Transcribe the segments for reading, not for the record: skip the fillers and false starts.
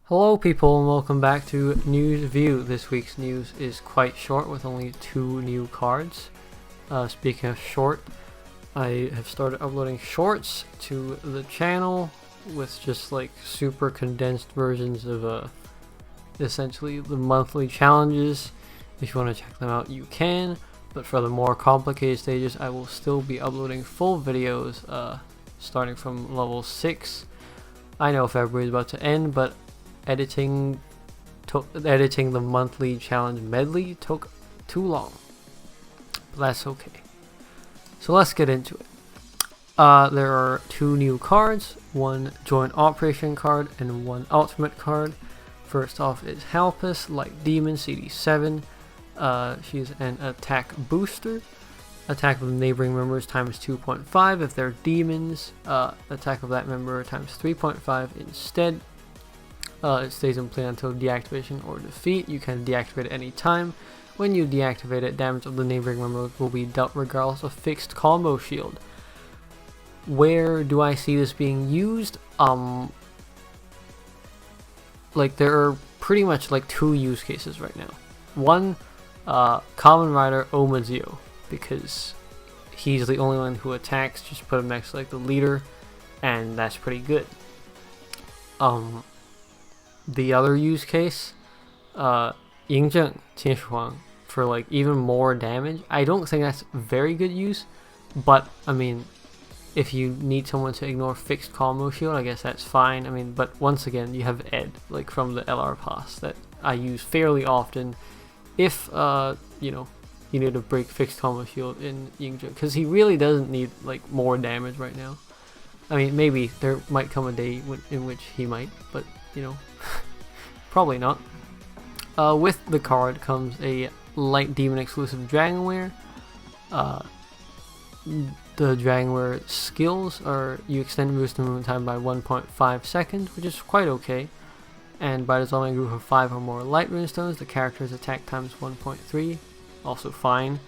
Hello people and welcome back to News View. This week's news is quite short with only 2 new cards. Speaking of short, I have started uploading shorts to the channel with just like super condensed versions of essentially the monthly challenges. If you want to check them out you can, but for the more complicated stages I will still be uploading full videos starting from level 6. I know February is about to end, but editing the monthly challenge medley took too long, but that's okay. So let's get into it. There are 2 new cards, one joint operation card and one ultimate card. First off is Halpus, Light Demon, CD7. She's an attack booster. Attack of neighboring members times 2.5 if they're demons. Attack of that member times 3.5 instead. It stays in play until deactivation or defeat. You can deactivate it any time. When you deactivate it, damage of the neighboring member will be dealt regardless of fixed combo shield. Where do I see this being used? Like there are pretty much like 2 use cases right now. One, Kamen Rider Omazeo, because he's the only one who attacks. Just put him next to like the leader, and that's pretty good. The other use case, Yingzheng Qianshuang, for like even more damage. I don't think that's very good use, but I mean, if you need someone to ignore fixed combo shield, I guess that's fine. I mean, but once again, you have Ed, like from the LR pass that I use fairly often. If you know, you need to break fixed combo shield in Yingzheng, because he really doesn't need like more damage right now. I mean, maybe there might come a day in which he might, but you know, probably not. With the card comes a Light Demon exclusive Dragonware. The Dragonware skills are you extend boost movement time by 1.5 seconds, which is quite okay. And by dissolving a group of 5 or more light runestones, the character's attack times 1.3, also fine.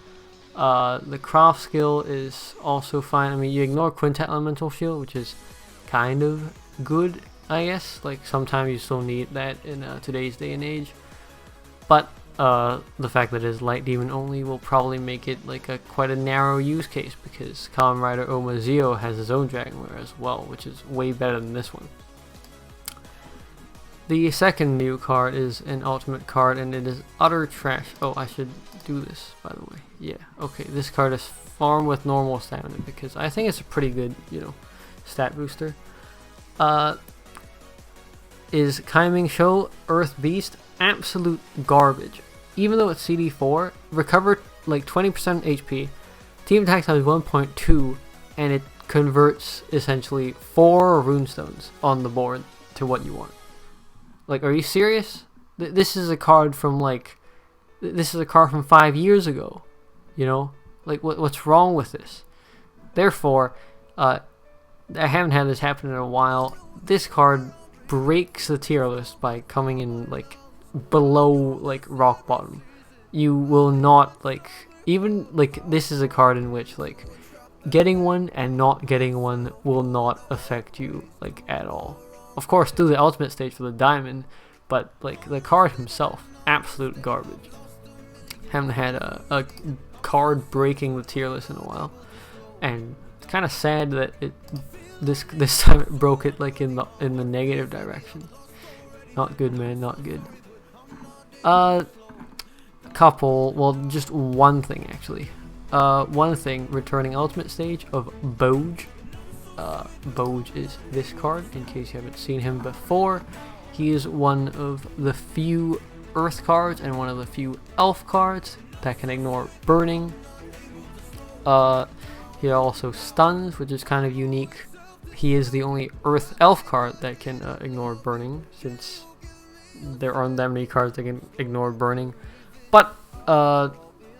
The craft skill is also fine. I mean, you ignore Quintet Elemental Shield, which is kind of good, I guess. Like sometimes you still need that in today's day and age. But the fact that it is Light Demon only will probably make it like quite a narrow use case, because Kamen Rider Omazeo has his own Dragonware as well, which is way better than this one. The second new card is an ultimate card, and it is utter trash. Oh, I should do this, by the way. Yeah, okay, this card is farm with normal stamina, because I think it's a pretty good, you know, stat booster. Is Kaiming Show Earth Beast. Absolute garbage. Even though it's CD4, recover like 20% HP, team attack times 1.2, and it converts essentially 4 runestones on the board to what you want. Like, are you serious? This is a card from like, this is a card from 5 years ago. You know, like what's wrong with this? Therefore, I haven't had this happen in a while. This card breaks the tier list by coming in like below like rock bottom. You will not like, even like, this is a card in which like getting one and not getting one will not affect you like at all. Of course, do the ultimate stage for the diamond, but like the card himself, absolute garbage. Haven't had a card breaking the tier list in a while, and it's kind of sad that this time it broke it like in the negative direction. Not good, man, not good. Just one thing actually. One thing, returning ultimate stage of Boj. Boj is this card, in case you haven't seen him before. He is one of the few earth cards and one of the few elf cards that can ignore burning. He also stuns, which is kind of unique. He is the only earth elf card that can ignore burning, since there aren't that many cards that can ignore burning. But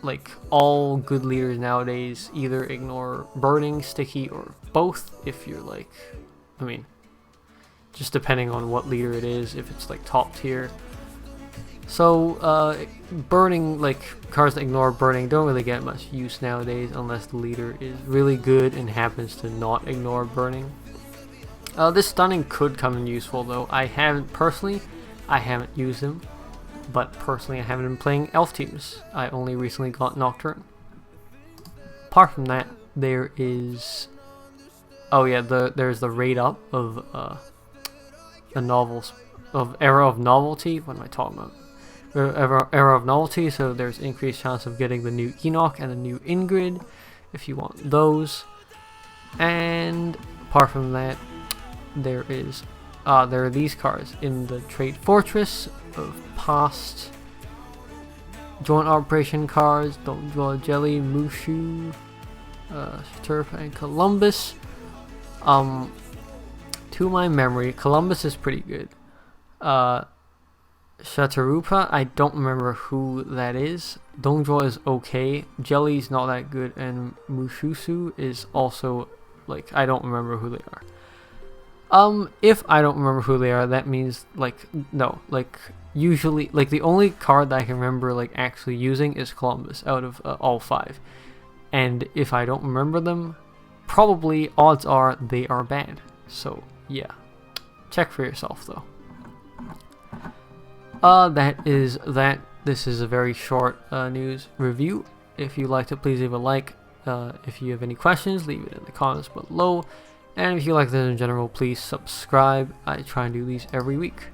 like all good leaders nowadays either ignore burning, sticky, or both. If you're like, I mean, just depending on what leader it is, if it's like top tier. So burning, like cards that ignore burning don't really get much use nowadays unless the leader is really good and happens to not ignore burning. This stunning could come in useful though. I haven't personally I haven't used them, but personally I haven't been playing elf teams. I only recently got Nocturne. Apart from that, there is, oh yeah, there's the rate up of Era of Novelty. What am I talking about? Era of Novelty, so there's increased chance of getting the new Enoch and the new Ingrid if you want those. And apart from that, there are these cards in the Trade Fortress of past Joint Operation cards: Don't Draw Jelly, Mushu, Turf, and Columbus. To my memory, Columbus is pretty good. Shatarupa, I don't remember who that is. Dongdraw is okay. Jelly's not that good, and Mushusu is also, like, I don't remember who they are. If I don't remember who they are, that means, like, no, like, usually, like, the only card that I can remember, like, actually using is Columbus out of all 5. And if I don't remember them, probably odds are they are bad. So, yeah. Check for yourself, though. That is that. This is a very short news review. If you liked it, please leave a like. If you have any questions, leave it in the comments below. And if you like this in general, please subscribe. I try and do these every week.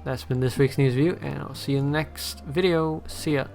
That's been this week's news review, and I'll see you in the next video. See ya.